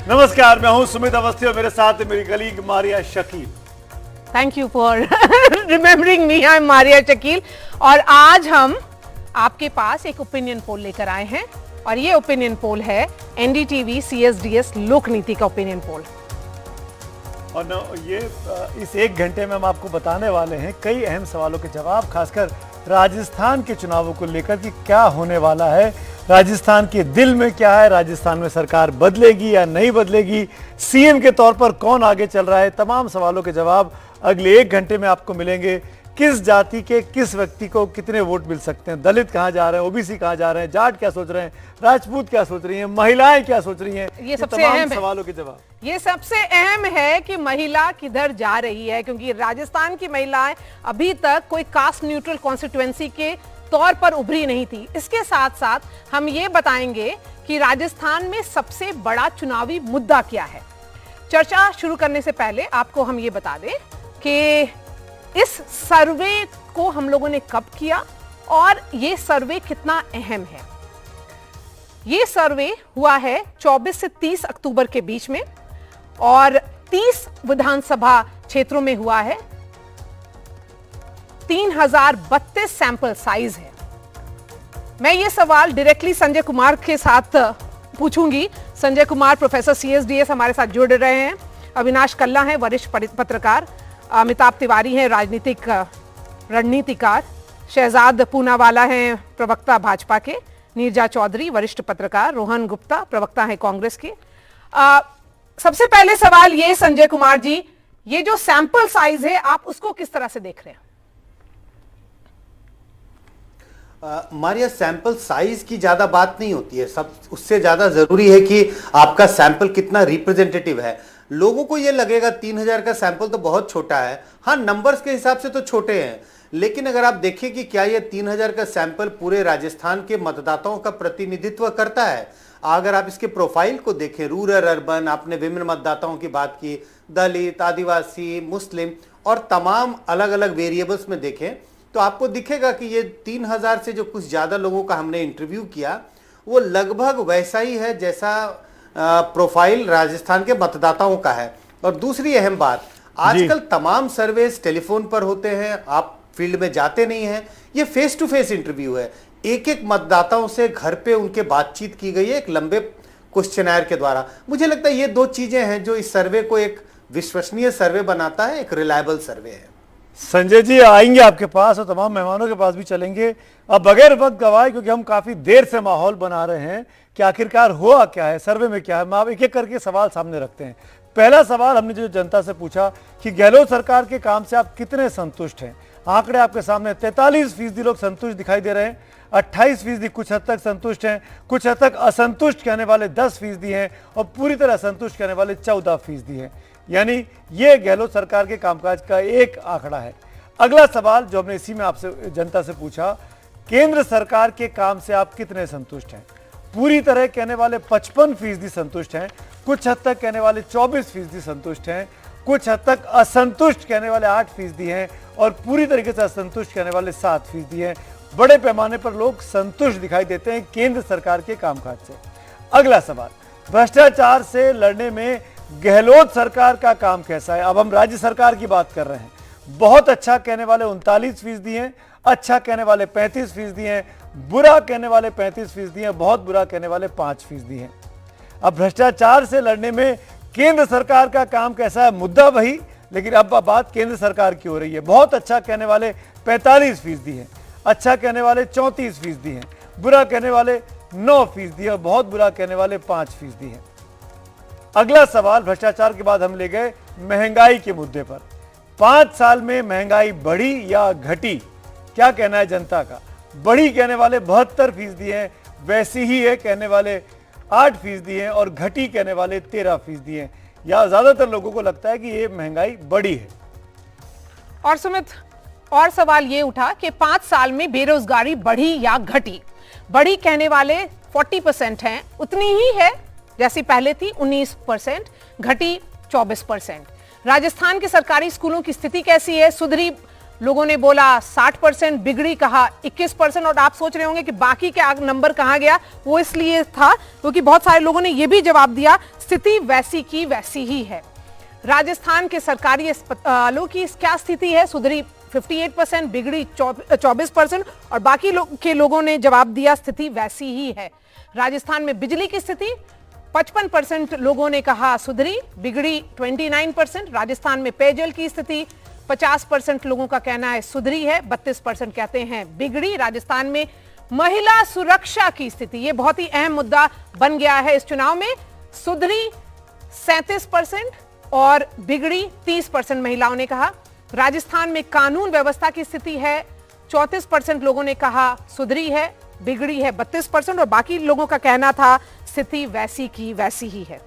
नमस्कार, मैं हूं सुमित अवस्थी और मेरे साथ है मेरी colleague Maria Shakeel. Thank you for remembering me, I am Maria Shakeel. और आज हम आपके पास एक ओपिनियन पोल लेकर आए हैं और ये ओपिनियन पोल है एनडीटीवी CSDS लोक नीति का ओपिनियन पोल। और ये इस एक घंटे में हम आपको बताने वाले हैं कई अहम सवालों के जवाब, खासकर राजस्थान के चुनावों को लेकर कि क्या होने वाला है, राजस्थान के दिल में क्या है, राजस्थान में सरकार बदलेगी या नहीं बदलेगी, सीएम के तौर पर कौन आगे चल रहा है, तमाम सवालों के जवाब अगले एक घंटे में आपको मिलेंगे। किस जाति के किस व्यक्ति को कितने वोट मिल सकते हैं, दलित कहां जा रहे हैं, ओबीसी कहां जा रहे हैं, जाट क्या सोच रहे हैं, राजपूत क्या सोच रही हैं, महिलाएं क्या सोच रही हैं, ये सबसे अहम सवालों के जवाब। ये सबसे अहम है कि महिला किधर जा रही है, क्योंकि राजस्थान की महिलाएं अभी तक कोई कास्ट न्यूट्रल कॉन्स्टिट्यूएंसी के तौर पर उभरी नहीं थी। इसके साथ साथ हम ये बताएंगे कि राजस्थान में सबसे बड़ा चुनावी मुद्दा क्या है। चर्चा शुरू करने से पहले आपको हम ये बता दें कि इस सर्वे को हम लोगों ने कब किया और ये सर्वे कितना अहम है। ये सर्वे हुआ है 24 से 30 अक्टूबर के बीच में और 30 विधानसभा क्षेत्रों में हुआ है। 3032 सैंपल साइज है। मैं ये सवाल डायरेक्टली संजय कुमार के साथ पूछूंगी। संजय कुमार प्रोफेसर CSDS हमारे साथ जुड़ रहे हैं। अविनाश कल्ला हैं वरिष्ठ पत्रकार, अमिताभ तिवारी हैं राजनीतिक रणनीतिकार, शहजाद पूनावाला हैं प्रवक्ता भाजपा के, नीरजा चौधरी वरिष्ठ पत्रकार, रोहन गुप्ता प्रवक्ता हैं कांग्रेस के। सबसे पहले सवाल ये संजय कुमार जी, ये जो सैंपल साइज है आप उसको किस तरह से देख रहे हैं? मारिया, सैंपल साइज की ज्यादा बात नहीं होती है, सब उससे ज्यादा जरूरी है कि आपका सैंपल कितना रिप्रेजेंटेटिव है। लोगों को यह लगेगा 3000 का सैंपल तो बहुत छोटा है। हाँ, नंबर्स के हिसाब से तो छोटे हैं, लेकिन अगर आप देखें कि क्या यह 3000 का सैंपल पूरे राजस्थान के मतदाताओं का प्रतिनिधित्व करता है। अगर आप इसके प्रोफाइल को देखें, रूरल अर्बन, आपने विभिन्न मतदाताओं की बात की, दलित, आदिवासी, मुस्लिम और तमाम अलग अलग वेरिएबल्स में देखें तो आपको दिखेगा कि ये 3000 से जो कुछ ज्यादा लोगों का हमने इंटरव्यू किया वो लगभग वैसा ही है जैसा प्रोफाइल राजस्थान के मतदाताओं का है। और दूसरी अहम बात, आजकल तमाम सर्वेस टेलीफोन पर होते हैं, आप फील्ड में जाते नहीं हैं, ये फेस टू फेस इंटरव्यू है। एक एक मतदाताओं से घर पे उनके बातचीत की गई है एक लंबे क्वेश्चनर के द्वारा। मुझे लगता है ये दो चीजें हैं जो इस सर्वे को एक विश्वसनीय सर्वे बनाता है, एक रिलायबल सर्वे है। संजय जी आएंगे आपके पास और तमाम मेहमानों के पास भी चलेंगे। अब बगैर वक्त गवाए, क्योंकि हम काफी देर से माहौल बना रहे हैं कि आखिरकार हुआ क्या है, सर्वे में क्या है, हम आप एक एक करके सवाल सामने रखते हैं। पहला सवाल हमने जो जनता से पूछा कि गहलोत सरकार के काम से आप कितने संतुष्ट हैं। आंकड़े आपके सामने, 43% लोग संतुष्ट दिखाई दे रहे हैं, 28% कुछ हद तक संतुष्ट हैं, कुछ हद तक असंतुष्ट कहने वाले 10% हैं और पूरी तरह संतुष्ट कहने वाले 14% हैं। यानी ये गहलोत सरकार के कामकाज का एक आंकड़ा है। अगला सवाल जो हमने इसी में आपसे जनता से पूछा, केंद्र सरकार के काम से आप कितने संतुष्ट हैं। पूरी तरह कहने वाले 55% संतुष्ट हैं, कुछ हद तक कहने वाले 24% संतुष्ट हैं, कुछ हद तक असंतुष्ट कहने वाले 8% हैं और पूरी तरीके से असंतुष्ट कहने वाले 7% हैं। बड़े पैमाने पर लोग संतुष्ट दिखाई देते हैं केंद्र सरकार के कामकाज से। अगला सवाल, भ्रष्टाचार से लड़ने में गहलोत सरकार का काम कैसा है। अब हम राज्य सरकार की बात कर रहे हैं। बहुत अच्छा कहने वाले 39% हैं, अच्छा कहने वाले 35% हैं, बुरा कहने वाले 35% हैं, बहुत बुरा कहने वाले 5% हैं। अब भ्रष्टाचार से लड़ने में केंद्र सरकार का काम कैसा है, मुद्दा वही, लेकिन अब बात केंद्र सरकार की हो रही है। बहुत अच्छा कहने वाले 45% हैं, अच्छा कहने वाले 34% हैं, बुरा कहने वाले 9% हैं और बहुत बुरा कहने वाले 5% हैं। अगला सवाल, भ्रष्टाचार के बाद हम ले गए महंगाई के मुद्दे पर। 5 साल में महंगाई बढ़ी या घटी, क्या कहना है जनता का। बढ़ी कहने वाले 72% हैं, वैसी ही है कहने वाले 8% हैं और घटी कहने वाले 13% हैं। या ज्यादातर लोगों को लगता है कि ये महंगाई बढ़ी है। और सुमित, और सवाल ये उठा कि 5 साल में बेरोजगारी बढ़ी या घटी। बढ़ी कहने वाले 40% हैं, उतनी ही है जैसी पहले थी 19%, घटी 24%। राजस्थान के सरकारी स्कूलों की स्थिति कैसी है, सुधरी लोगों ने बोला 60%, बिगड़ी कहा 21%। और आप सोच रहे होंगे कि बाकी के नंबर कहां गया, वो इसलिए था क्योंकि बहुत सारे लोगों ने यह भी जवाब दिया स्थिति वैसी की वैसी ही है। राजस्थान के सरकारी अस्पतालों की क्या स्थिति है? सुधरी 58%, बिगड़ी 24% और बाकी के लोगों ने जवाब दिया स्थिति वैसी ही है। राजस्थान में बिजली की स्थिति 55% लोगों ने कहा सुधरी, बिगड़ी 29%। राजस्थान में पेयजल की स्थिति 50% लोगों का कहना है सुधरी है, 32% कहते हैं बिगड़ी। राजस्थान में महिला सुरक्षा की स्थिति, यह बहुत ही अहम मुद्दा बन गया है इस चुनाव में। सुधरी 37% और बिगड़ी 30% महिलाओं ने कहा। राजस्थान में कानून व्यवस्था की स्थिति है 34% लोगों ने कहा सुधरी है, बिगड़ी है 32% और बाकी लोगों का कहना था स्थिति वैसी की वैसी ही है।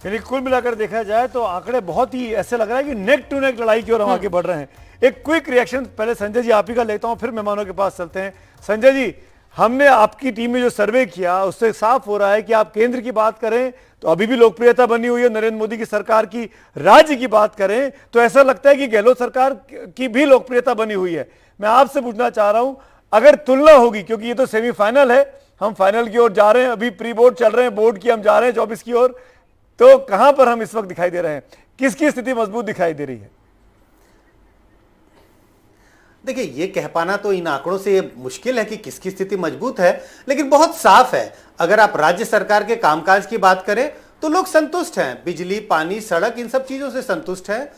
यानी कुल मिलाकर देखा जाए तो आंकड़े बहुत ही ऐसे लग रहा है कि नेक टू नेक लड़ाई की ओर हम आगे बढ़ रहे हैं। एक क्विक रिएक्शन पहले संजय जी आप ही का लेता हूं, फिर मेहमानों के पास चलते हैं। संजय जी, हमने आपकी टीम में जो सर्वे किया उससे साफ हो रहा है कि आप केंद्र की बात करें तो अभी भी लोकप्रियता बनी हुई है नरेंद्र मोदी की सरकार की, राज्य की बात करें तो ऐसा लगता है कि गहलोत सरकार की भी लोकप्रियता बनी हुई है। मैं आपसे पूछना चाह रहा हूं, अगर तुलना होगी, क्योंकि ये तो सेमीफाइनल है, हम फाइनल की ओर जा रहे हैं, अभी प्री बोर्ड चल रहे हैं, बोर्ड की हम जा रहे हैं 24 की ओर, तो कहां पर हम इस वक्त दिखाई दे रहे हैं, किसकी स्थिति मजबूत दिखाई दे रही है? देखिए, ये कह पाना तो इन आंकड़ों से ये मुश्किल है कि किसकी स्थिति मजबूत है, लेकिन बहुत साफ है। अगर आप राज्य सरकार के कामकाज की बात करें तो लोग संतुष्ट हैं, बिजली, पानी, सड़क, इन सब चीजों से संतुष्ट हैं,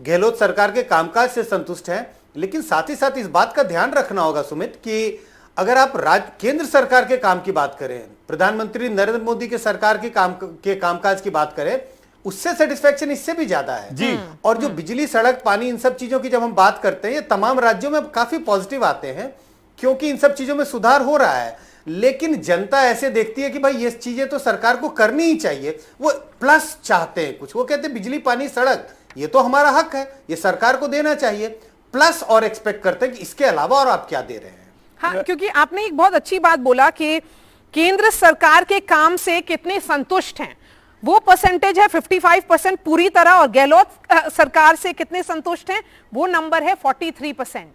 गहलोत सरकार के कामकाज से संतुष्ट हैं। लेकिन साथ ही साथ इस बात का ध्यान रखना होगा सुमित कि अगर आप केंद्र सरकार के काम की बात करें, प्रधानमंत्री नरेंद्र मोदी के सरकार के कामकाज की बात करें, उससे सेटिस्फेक्शन इससे भी ज्यादा है जी। और जो बिजली, सड़क, पानी, इन सब चीजों की जब हम बात करते हैं, ये तमाम राज्यों में काफी पॉजिटिव आते हैं क्योंकि इन सब चीजों में सुधार हो रहा है। लेकिन जनता ऐसे देखती है कि भाई ये चीजें तो सरकार को करनी ही चाहिए, वो प्लस चाहते हैं कुछ। वो कहते हैं बिजली, पानी, सड़क ये तो हमारा हक है, ये सरकार को देना चाहिए, प्लस और एक्सपेक्ट करते हैं कि इसके अलावा और आप क्या दे रहे हैं। हाँ, क्योंकि आपने एक बहुत अच्छी बात बोला कि केंद्र सरकार के काम से कितने संतुष्ट हैं, वो परसेंटेज है 55% पूरी तरह, और गहलोत सरकार से कितने संतुष्ट हैं वो नंबर है 43%।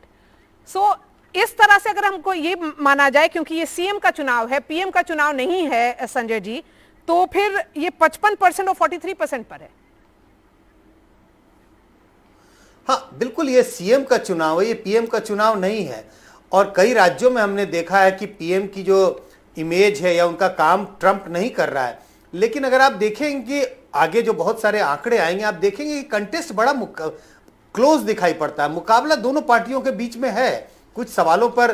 सो इस तरह से अगर हमको ये माना जाए, क्योंकि ये सीएम का चुनाव है, पीएम का चुनाव नहीं है संजय जी, तो फिर ये 55% और 43% पर है। हाँ बिल्कुल, ये सीएम का चुनाव है, ये पीएम का चुनाव नहीं है। और कई राज्यों में हमने देखा है कि पीएम की जो इमेज है या उनका काम ट्रंप नहीं कर रहा है। लेकिन अगर आप देखेंगे कि आगे जो बहुत सारे आंकड़े आएंगे, आप देखेंगे कि कंटेस्ट बड़ा क्लोज दिखाई पड़ता है, मुकाबला दोनों पार्टियों के बीच में है। कुछ सवालों पर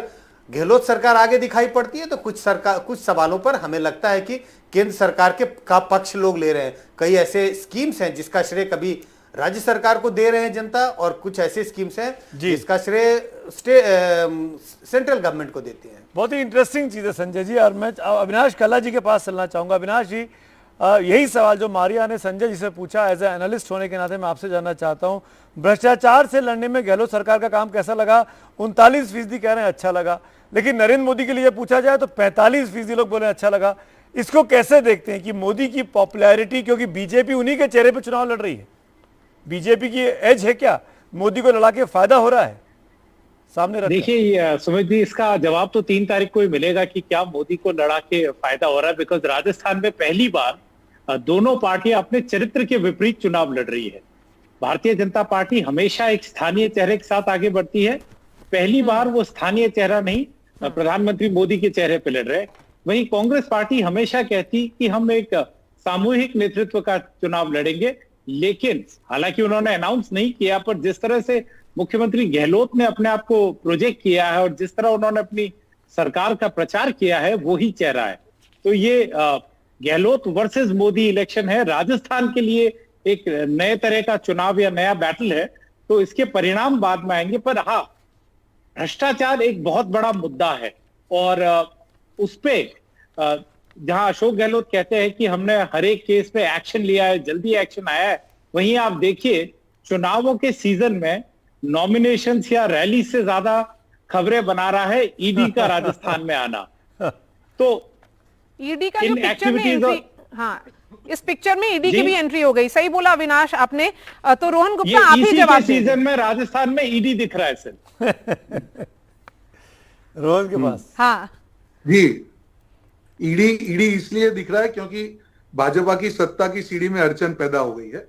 गहलोत सरकार आगे दिखाई पड़ती है तो कुछ सवालों पर हमें लगता है कि केंद्र सरकार का पक्ष लोग ले रहे हैं। कई ऐसे स्कीम्स हैं जिसका श्रेय कभी राज्य सरकार को दे रहे हैं जनता, और कुछ ऐसे स्कीम्स हैं जिसका श्रेय सेंट्रल गवर्नमेंट को देते हैं। बहुत ही इंटरेस्टिंग चीज है संजय जी। और मैं अविनाश कल्ला जी के पास चलना चाहूंगा। अविनाश जी, यही सवाल जो मारिया ने संजय जी से पूछा, एज ए एनालिस्ट होने के नाते मैं आपसे जानना चाहता हूं, भ्रष्टाचार से लड़ने में गहलोत सरकार का काम कैसा लगा? 39% कह रहे हैं अच्छा लगा, लेकिन नरेंद्र मोदी के लिए पूछा जाए तो 45% लोग बोले अच्छा लगा। इसको कैसे देखते हैं कि मोदी की पॉपुलैरिटी, क्योंकि बीजेपी उन्हीं के चेहरे पर चुनाव लड़ रही है, बीजेपी की एज है क्या, मोदी को लड़ा के फायदा हो रहा है सामने रखा? देखिए सुमित जी, इसका जवाब तो 3 तारीख को ही मिलेगा कि क्या मोदी को लड़ा के फायदा हो रहा है। बिकॉज राजस्थान में पहली बार दोनों पार्टियां अपने चरित्र के विपरीत चुनाव लड़ रही है। भारतीय जनता पार्टी हमेशा एक स्थानीय चेहरे के साथ आगे बढ़ती है, पहली बार वो स्थानीय चेहरा नहीं प्रधानमंत्री मोदी के चेहरे पे लड़ रहे। वहीं कांग्रेस पार्टी हमेशा कहती कि हम एक सामूहिक नेतृत्व का चुनाव लड़ेंगे, लेकिन हालांकि उन्होंने अनाउंस नहीं किया, पर जिस तरह से मुख्यमंत्री गहलोत ने अपने आप को प्रोजेक्ट किया है और जिस तरह उन्होंने अपनी सरकार का प्रचार किया है, वो ही चेहरा है। तो ये गहलोत वर्सेस मोदी इलेक्शन है, राजस्थान के लिए एक नए तरह का चुनाव या नया बैटल है। तो इसके परिणाम बाद में आएंगे, पर हाँ, भ्रष्टाचार एक बहुत बड़ा मुद्दा है और उस पे जहां अशोक गहलोत कहते हैं कि हमने हर एक केस पे एक्शन लिया है, जल्दी एक्शन आया है, वहीं आप देखिए चुनावों के सीजन में नॉमिनेशंस या रैली से ज्यादा खबरें बना रहा है ईडी का राजस्थान में आना। तो ईडी का जो पिक्चर में हाँ, इस पिक्चर में ईडी की जी। भी एंट्री हो गई, सही बोला अविनाश आपने। तो रोहन ये गुप्ता आप ही इसी जवाब के दीजिए। सीजन में राजस्थान में ईडी दिख रहा है सर। रोहन के पास। हाँ, जी, ईडी ईडी इसलिए दिख रहा है क्योंकि भाजपा की सत्ता की सीढ़ी में अड़चन पैदा हो गई है।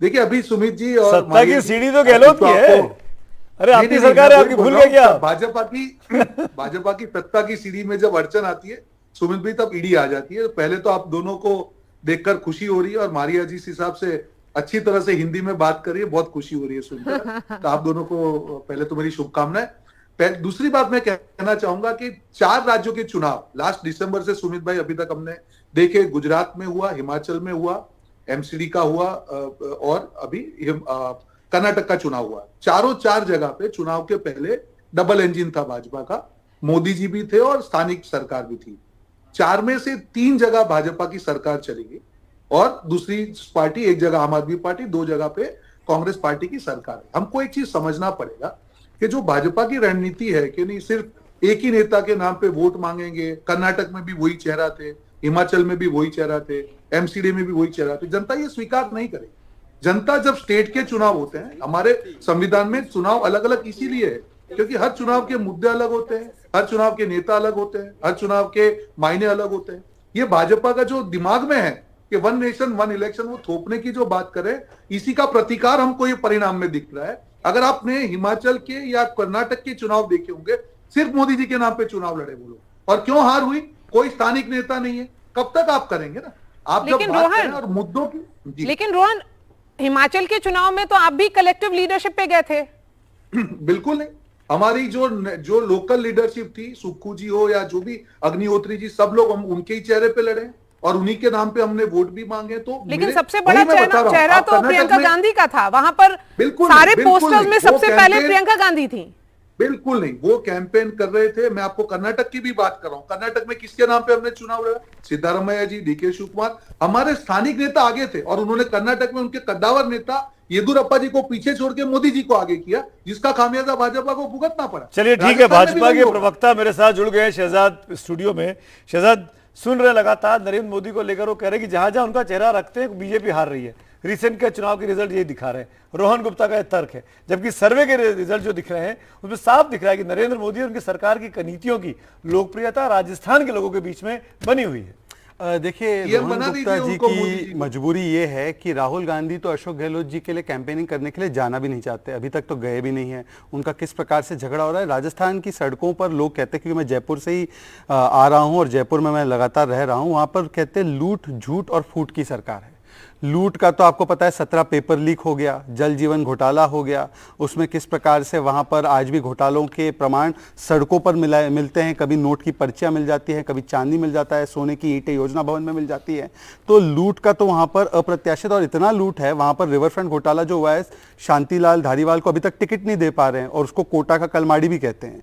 देखिए अभी सुमित जी और सत्ता मारिया की जी, सीढ़ी तो गहलोत की है। आपको- अरे नहीं, आपकी नहीं, सरकार है, मैं आपकी वही भूल बोल गए रहा क्या? हूँ, भाजपा की सत्ता की सीढ़ी में जब अड़चन आती है सुमित भाई तब ईडी आ जाती है। पहले तो आप दोनों को देखकर खुशी हो रही है और मारिया जी इस हिसाब से अच्छी तरह से हिंदी में बात कर रही है, बहुत खुशी हो रही है सुनकर। तो आप दोनों को पहले तो मेरी शुभकामनाएं। दूसरी बात मैं कहना चाहूंगा कि 4 राज्यों के चुनाव लास्ट दिसंबर से सुमित भाई अभी तक हमने देखे, गुजरात में हुआ, हिमाचल में हुआ, एमसीडी का हुआ और अभी कर्नाटक का चुनाव हुआ। चारों 4 जगह पे चुनाव के पहले डबल इंजन था भाजपा का, मोदी जी भी थे और स्थानिक सरकार भी थी। 4 में से 3 जगह भाजपा की सरकार चलेगी और दूसरी पार्टी, एक जगह आम आदमी पार्टी, 2 जगह पे कांग्रेस पार्टी की सरकार है। हमको एक चीज समझना पड़ेगा कि जो भाजपा की रणनीति है कि नहीं सिर्फ एक ही नेता के नाम पे वोट मांगेंगे, कर्नाटक में भी वही चेहरा थे, हिमाचल में भी वही चेहरा थे, एमसीडी में भी वही चेहरा थे, जनता ये स्वीकार नहीं करेगी। जनता जब स्टेट के चुनाव होते हैं, हमारे संविधान में चुनाव अलग अलग इसीलिए है क्योंकि हर चुनाव के मुद्दे अलग होते हैं, हर चुनाव के नेता अलग होते हैं, हर चुनाव के मायने अलग होते हैं। ये भाजपा का जो दिमाग में है कि 1 नेशन 1 इलेक्शन, वो थोपने की जो बात करे, इसी का प्रतिकार हमको ये परिणाम में दिख रहा है। अगर आपने हिमाचल के या कर्नाटक के चुनाव देखे होंगे, सिर्फ मोदी जी के नाम पे चुनाव लड़े वो लोग, और क्यों हार हुई? कोई स्थानिक नेता नहीं है। कब तक आप करेंगे ना? आप जब लेकिन बात रोहन, करें और मुद्दों की जी। लेकिन रोहन, हिमाचल के चुनाव में तो आप भी कलेक्टिव लीडरशिप पे गए थे। बिल्कुल नहीं। हमारी जो लोकल लीडरशिप थी, सुक्खू जी हो या जो भी, अग्निहोत्री जी, सब लोग हम उनके ही चेहरे पे लड़े और उन्हीं के नाम पे हमने वोट भी मांगे। तो लेकिन सबसे बड़ा चेहरा तो प्रियंका गांधी का था वहां पर। बिल्कुल सारे बिल्कुल पोस्टर्स में वो सबसे पहले कैंपेन- प्रियंका गांधी थी। बिल्कुल नहीं, वो कैंपेन कर रहे थे। मैं आपको कर्नाटक की भी बात कर रहा हूं। कर्नाटक में किसके नाम पे हमने चुनाव लड़ा? सिद्धारमैया जी, डीके शिवकुमार, हमारे स्थानिक नेता आगे थे और उन्होंने कर्नाटक में उनके कद्दावर नेता येदुरप्पा जी को पीछे छोड़ के मोदी जी को आगे किया, जिसका खामियाजा भाजपा को भुगतना पड़ा। चलिए ठीक है, राजस्थान में भी भाजपा वही के होगा। प्रवक्ता मेरे साथ जुड़ गए शहजाद स्टूडियो में। शहजाद, सुन रहे लगातार नरेंद्र मोदी को लेकर वो कह रहे हैं कि जहां जहां उनका चेहरा रखते हैं बीजेपी हार रही है। रिसेंट के चुनाव के रिजल्ट ये दिखा रहे हैं। रोहन गुप्ता का यह तर्क है, जबकि सर्वे के रिजल्ट जो दिख रहे हैं उसमें साफ दिख रहा है कि नरेंद्र मोदी और उनकी सरकार की नीतियों की लोकप्रियता राजस्थान के लोगों के बीच में बनी हुई है। देखिए, PM रोहन बना गुप्ता दीजिए जी उनको, मोदी जी की को। मजबूरी ये है कि राहुल गांधी तो अशोक गहलोत जी के लिए कैंपेनिंग करने के लिए जाना भी नहीं चाहते, अभी तक तो गए भी नहीं है। उनका किस प्रकार से झगड़ा हो रहा है राजस्थान की सड़कों पर, लोग कहते हैं, क्योंकि मैं जयपुर से ही आ रहा हूं और जयपुर में मैं लगातार रह रहा हूं, वहां पर कहते हैं लूट, झूठ और फूट की सरकार है। लूट का तो आपको पता है, 17 पेपर लीक हो गया, जल जीवन घोटाला हो गया, उसमें किस प्रकार से वहां पर आज भी घोटालों के प्रमाण सड़कों पर मिलते हैं। कभी नोट की पर्चियां मिल जाती हैं, कभी चांदी मिल जाता है, सोने की ईंटें योजना भवन में मिल जाती है। तो लूट का तो वहां पर अप्रत्याशित, और इतना लूट है वहां पर। रिवर फ्रंट घोटाला जो हुआ है, शांतिलाल धारीवाल को अभी तक टिकट नहीं दे पा रहे हैं और उसको कोटा का कलमाड़ी भी कहते हैं।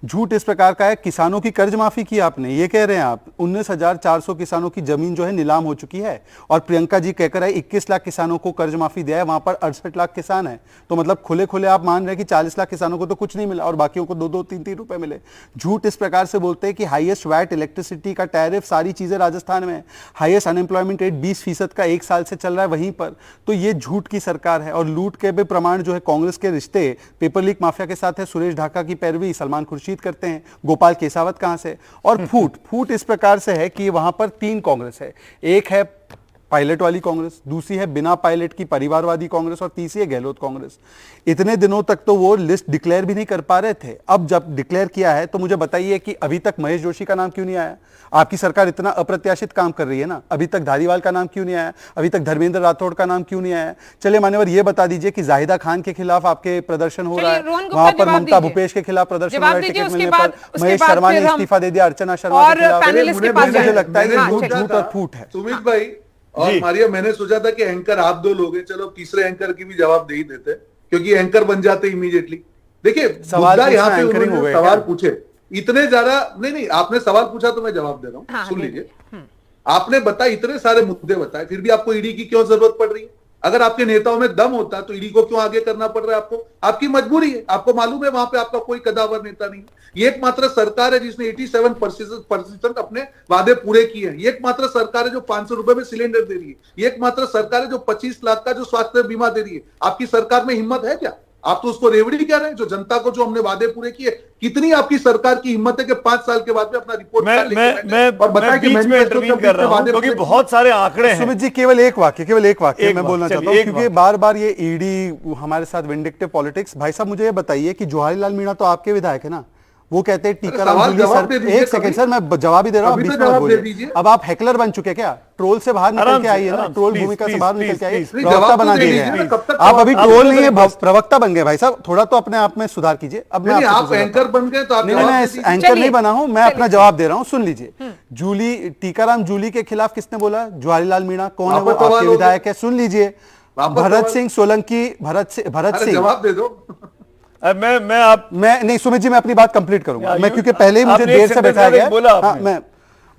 झूठ इस प्रकार का है, किसानों की कर्ज माफी की आपने, ये कह रहे हैं आप 19,400 किसानों की जमीन जो है नीलाम हो चुकी है, और प्रियंका जी कहकर है 21 लाख किसानों को कर्ज माफी दिया है। वहां पर 68 लाख किसान है, तो मतलब खुले खुले आप मान रहे हैं कि 40 लाख किसानों को तो कुछ नहीं मिला और बाकियों को 2-2, 3-3 रुपए मिले। झूठ इस प्रकार से बोलते हैं कि हाईएस्ट वैट, इलेक्ट्रिसिटी का टैरिफ, सारी चीजें राजस्थान में, हाईएस्ट अनएम्प्लॉयमेंट रेट 20% का 1 साल से चल रहा है वहीं पर। तो ये झूठ की सरकार है। और लूट के भी प्रमाण जो है, कांग्रेस के रिश्ते पेपर लीक माफिया के साथ है, सुरेश ढाका की पैरवी सलमान खुर्शीद करते हैं, गोपाल केसावत कहां से। और फूट इस प्रकार से है कि वहां पर 3 कांग्रेस है, एक है पायलट वाली कांग्रेस, दूसरी है बिना पायलट की परिवारवादी कांग्रेस, और तीसरी है गहलोत कांग्रेस। इतने दिनों तक तो वो लिस्ट डिक्लेयर भी नहीं कर पा रहे थे, अब जब डिक्लेयर किया है तो मुझे बताइए कि अभी तक महेश जोशी का नाम क्यों नहीं आया? आपकी सरकार इतना अप्रत्याशित काम कर रही है ना, अभी तक धारीवाल का नाम क्यों नहीं आया? अभी तक धर्मेंद्र राठौड़ का नाम क्यों नहीं आया? चलिए मान्यवर, ये बता दीजिए कि जाहिदा खान के खिलाफ आपके प्रदर्शन हो रहा है, वहां पर ममता भूपेश के खिलाफ प्रदर्शन हो रहा है, टिकट मिलने पर महेश शर्मा ने इस्तीफा दे दिया, अर्चना शर्मा के खिलाफ। मुझे लगता है कि झूठ और फूट है। सुमित भाई और मारिया, मैंने सोचा था कि एंकर आप 2 लोग हैं, चलो तीसरे एंकर की भी जवाब दे ही देते, क्योंकि एंकर बन जाते इमीडिएटली। देखिए, सवाल यहाँ पे एंकरिंग हो उन्होंने गए सवाल पूछे इतने ज्यादा, नहीं आपने सवाल पूछा तो मैं जवाब दे रहा हूँ, सुन लीजिए। आपने बताया, इतने सारे मुद्दे बताए, फिर भी आपको ईडी की क्यों जरूरत पड़ रही है? अगर आपके नेताओं में दम होता तो ईडी को क्यों आगे करना पड़ रहा है आपको? आपकी मजबूरी है, आपको मालूम है वहां पे आपका कोई कदावर नेता नहीं। ये एकमात्र सरकार है जिसने 87% अपने वादे पूरे किए हैं। ये एकमात्र सरकार है जो 500 रुपए में सिलेंडर दे रही है। ये एकमात्र सरकार है जो 25 लाख का जो स्वास्थ्य बीमा दे रही है। आपकी सरकार में हिम्मत है क्या? आप तो उसको रेवड़ी कह रहे हैं, जो जनता को जो हमने वादे पूरे किए। कितनी आपकी सरकार की हिम्मत है कि 5 साल के बाद में अपना रिपोर्ट मैं बीच में इंटरवीन कर रहा हूं क्योंकि बहुत सारे आंकड़े हैं। सुमित जी, केवल एक वाक्य मैं बोलना चाहता हूँ, क्योंकि बार बार ये ईडी हमारे साथ विंडिक्टिव पॉलिटिक्स। भाई साहब, मुझे ये बताइए कि जवाहरलाल मीणा तो आपके विधायक है ना, वो कहते हैं टीकाराम जूली सर। एक सेकंड सर, मैं जवाब ही दे रहा हूँ। अब आप हैकलर बन चुके क्या? ट्रोल से बाहर निकल के आइए ना, ट्रोल भूमिका से बाहर निकल के आइए, प्रवक्ता बना दिए हैं आप। अभी ट्रोल नहीं है, प्रवक्ता बन गए। भाई साहब, थोड़ा तो अपने आप में सुधार कीजिए। अब मैं आप एंकर बन गए तो आप एंकर नहीं बना हूं, मैं अपना जवाब दे रहा हूं, सुन लीजिए। जूली, टीकाराम जूली के खिलाफ किसने बोला? जवाहरलाल मीणा। कौन है वो? आपके विधायक है, सुन लीजिए। भरत सिंह सोलंकी, भरत सिंह। जवाब दे दो। मैं नहीं सुमित जी, मैं अपनी बात कंप्लीट करूंगा। मैं क्योंकि पहले ही मुझे देर से बैठाया गया। मैं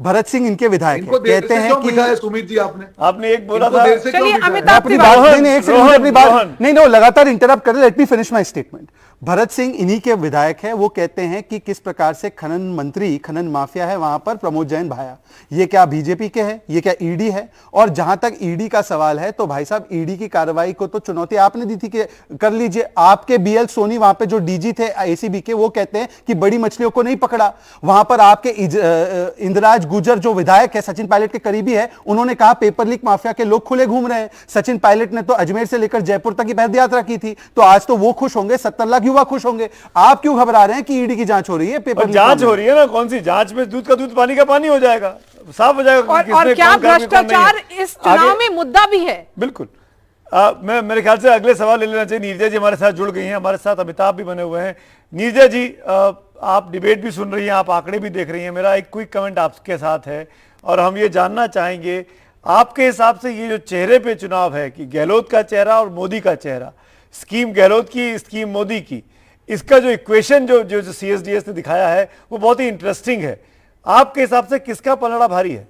भरत सिंह इनके विधायक हैं, कहते हैं कि सुमित जी आपने एक बोला था। चलिए अमिताभ अपनी बात नहीं, एक सेकंड अपनी बात नहीं, लगातार इंटरप्ट कर रहे। Let me finish my statement. Bharat Singh इन्हीं के विधायक है। वो कहते हैं कि किस प्रकार से खनन मंत्री, खनन माफिया है वहां पर प्रमोद जैन भाया। ये क्या बीजेपी के हैं? ये क्या ईडी है? और जहां तक ईडी का सवाल है तो भाई साहब, ईडी की कार्रवाई को तो चुनौती आपने दी थी कि कर लीजिए। आपके बीएल सोनी वहां पे जो डीजी थे एसीबी के, वो कहते हैं कि बड़ी मछलियों को नहीं पकड़ा। वहां पर आपके इंदिराज गुजर जो विधायक है, सचिन पायलट के करीबी है, उन्होंने कहा पेपर लीक माफिया के लोग खुले घूम रहे हैं। सचिन पायलट ने तो अजमेर से लेकर जयपुर तक की पद यात्रा की थी। तो आज तो वो खुश होंगे, 70 लाख युवा खुश होंगे। आप क्यों घबरा रहे हैं कि ईडी की जांच हो रही है? पेपर जांच हो रही है ना, कौन सी जांच में दूध का दूध पानी का पानी हो जाएगा, साफ हो जाएगा। और क्या भ्रष्टाचार इस चुनाव में मुद्दा भी है? बिल्कुल। मैं मेरे ख्याल से अगले सवाल ले लेना चाहिए। नीरजा जी हमारे साथ जुड़ गई हैं, हमारे साथ अमिताभ भी बने हुए हैं। नीरजा जी, आप डिबेट भी सुन रही हैं, आप आंकड़े भी देख रही हैं। मेरा एक क्विक कमेंट आपके साथ है और हम ये जानना चाहेंगे आपके हिसाब से ये जो चेहरे पे चुनाव है कि गहलोत का चेहरा और मोदी का चेहरा, स्कीम गहलोत की, स्कीम मोदी की, इसका जो इक्वेशन जो सीएसडीएस ने दिखाया है वो बहुत ही इंटरेस्टिंग है। आपके हिसाब से किसका पलड़ा भारी है?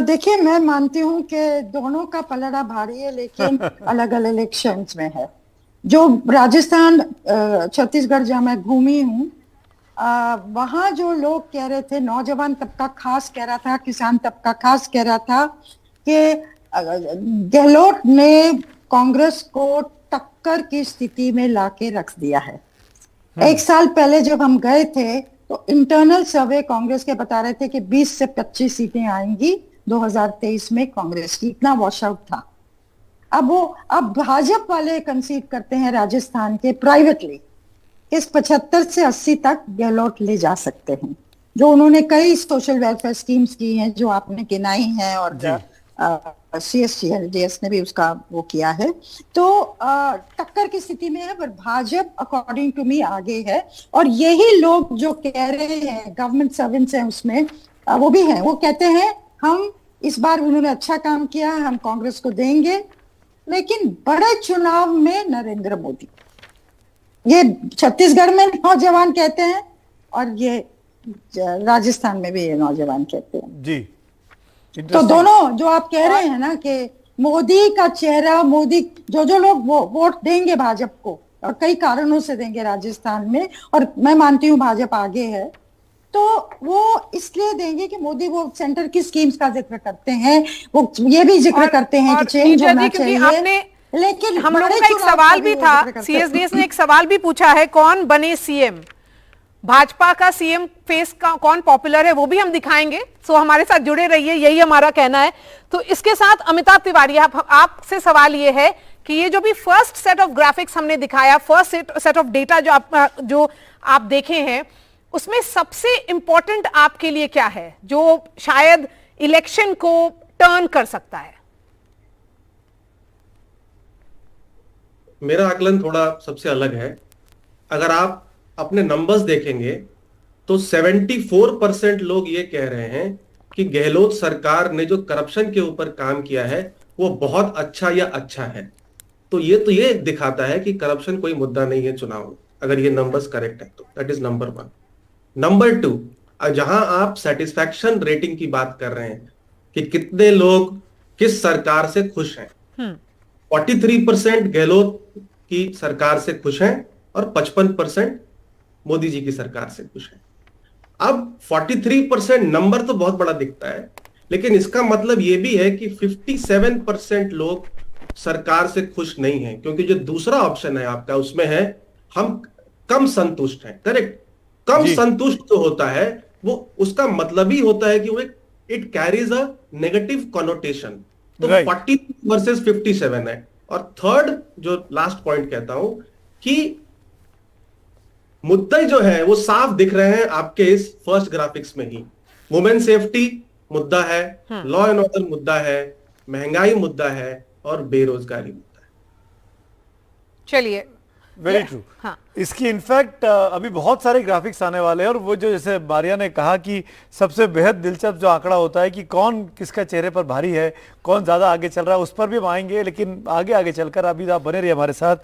देखिए, मैं मानती हूँ कि दोनों का पलड़ा भारी है, लेकिन अलग अलग इलेक्शंस में है। जो राजस्थान, छत्तीसगढ़ जहाँ मैं घूमी हूँ, वहां जो लोग कह रहे थे, नौजवान तबका खास कह रहा था, किसान तबका खास कह रहा था कि गहलोत ने कांग्रेस को टक्कर की स्थिति में लाके रख दिया है। एक साल पहले जब हम गए थे तो इंटरनल सर्वे कांग्रेस के बता रहे थे कि 20 से 25 सीटें आएंगी 2023 में कांग्रेस की, इतना वॉश आउट था। अब भाजपा वाले कंसीड करते हैं राजस्थान के प्राइवेटली इस 75 से 80 तक गहलोत ले जा सकते हैं, जो उन्होंने कई सोशल वेलफेयर स्कीम्स की हैं जो आपने गिनाई हैं, और सीएसडीएस ने भी उसका वो किया है। तो टक्कर की स्थिति में है, पर भाजपा अकॉर्डिंग टू मी आगे है। और यही लोग जो कह रहे हैं, गवर्नमेंट सर्वेंट्स हैं उसमें, वो भी हैं, वो कहते हैं हम इस बार उन्होंने अच्छा काम किया, हम कांग्रेस को देंगे, लेकिन बड़े चुनाव में नरेंद्र मोदी। ये छत्तीसगढ़ में नौजवान कहते हैं और ये राजस्थान में भी ये नौजवान कहते हैं जी। तो दोनों जो आप कह रहे हैं ना कि मोदी का चेहरा, मोदी जो लोग वोट देंगे भाजपा को, और कई कारणों से देंगे राजस्थान में, और मैं मानती हूँ भाजपा आगे है, तो वो इसलिए देंगे कि मोदी वो सेंटर की स्कीम्स का जिक्र करते हैं, वो ये भी जिक्र करते हैं कि चेंज होना चाहिए। लेकिन हम लोगों का एक सवाल भी था, सीएसडीएस ने एक सवाल भी पूछा है, कौन बने सीएम? भाजपा का सीएम फेस का कौन पॉपुलर है वो भी हम दिखाएंगे। सो हमारे साथ जुड़े रहिए, यही हमारा कहना है। तो इसके साथ अमिताभ तिवारी, आपसे सवाल ये है कि ये जो भी फर्स्ट सेट ऑफ ग्राफिक्स हमने दिखाया, फर्स्ट सेट ऑफ डेटा जो आप देखे हैं, उसमें सबसे इंपॉर्टेंट आपके लिए क्या है जो शायद इलेक्शन को टर्न कर सकता है? मेरा आकलन थोड़ा सबसे अलग है। अगर आप अपने नंबर्स देखेंगे तो 74% लोग ये कह रहे हैं कि गहलोत सरकार ने जो करप्शन के ऊपर काम किया है वो बहुत अच्छा या अच्छा है। तो ये दिखाता है कि करप्शन कोई मुद्दा नहीं है चुनाव में, अगर ये नंबर्स करेक्ट है तो। That is number 1। नंबर 2, जहां आप सेटिस्फैक्शन रेटिंग की बात कर रहे हैं कि कितने लोग किस सरकार से खुश हैं। 43% गहलोत की सरकार से खुश हैं और 55% मोदी जी की सरकार से खुश हैं। अब 43% नंबर तो बहुत बड़ा दिखता है, लेकिन इसका मतलब यह भी है कि 57% लोग सरकार से खुश नहीं हैं, क्योंकि जो दूसरा ऑप्शन है आपका उसमें है हम कम संतुष्ट हैं। करेक्ट, कम संतुष्ट जो होता है वो उसका मतलब ही होता है कि वो it carries a negative connotation. तो 40 वर्सेस 57 है। और थर्ड जो लास्ट पॉइंट कहता हूं कि मुद्दे जो है वो साफ दिख रहे हैं आपके इस फर्स्ट ग्राफिक्स में ही। वुमेन सेफ्टी मुद्दा है, लॉ एंड ऑर्डर मुद्दा है, महंगाई मुद्दा है और बेरोजगारी मुद्दा है। चलिए, वेरी ट्रू। हाँ। इसकी इनफैक्ट अभी बहुत सारे ग्राफिक्स आने वाले हैं, और वो जो जैसे मारिया ने कहा कि सबसे बेहद दिलचस्प जो आंकड़ा होता है कि कौन किसका चेहरे पर भारी है, कौन ज्यादा आगे चल रहा है, उस पर भी हम आएंगे। लेकिन आगे आगे चलकर अभी आप बने रहिए हमारे साथ।